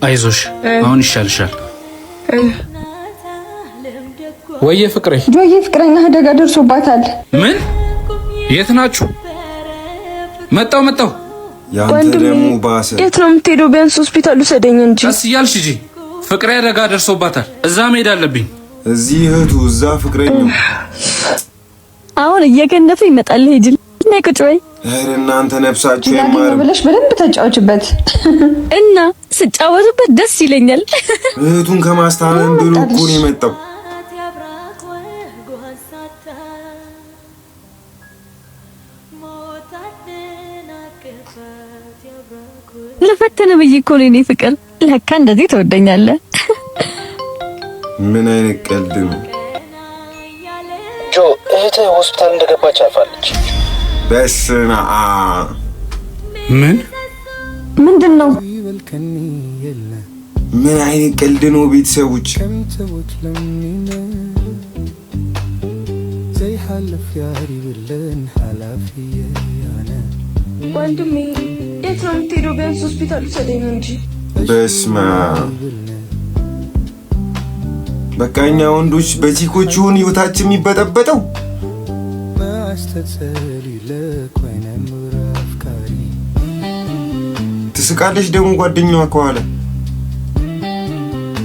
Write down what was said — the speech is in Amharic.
አይዞሽ አሁን ይሻልሻል። ወየ ፍቅሬ ጆዬ ፍቅረኛ አደጋ ደርሶባታል። ምን? የት ናችሁ? መጣው ያንተ ደሙ ባሰ። የት ነው የምትሄደው? ቢያንስ ሆስፒታል ውሰደኝ እንጂ። ቀስ እያልሽ ሂጂ። ፍቅሬ አደጋ ደርሶባታል። እዛ መሄድ አለብኝ። እዚህ እህቱ እዛ ፍቅረኛው አሁን እየገነፈ ይመጣል። ሂጂ ነይ ቁጭ በይ። ኧረ እናንተ ነፍሳችሁ ይማር ብለሽ በደንብ ተጫወችበት እና ስጫወቱበት ደስ ይለኛል። እህቱን ከማስታመን ብሎ እኮ ነው የመጣው። ለፈተነ ብዬ እኮ ነው የኔ ፍቅር። ለካ እንደዚህ ትወደኛለህ። ምን አይነት ቀልድ ነው? ጆ እህትህ ሆስፒታል እንደገባች አልፋለች። በስመ አብ። ምንድን ነው? ምን አይነት ቀልድ ነው? ቤተሰቦች ወንድሜ የት ነው የምትሄደው? ቢያንስ ሆስፒታል ውሰደኝ እንጂ። በስመ አብ። በቃ እኛ ወንዶች በቺኮች ይሁን ህይወታችን የሚበጠበጠው። ትስቃለች ደግሞ ጓደኛዋ ከኋላ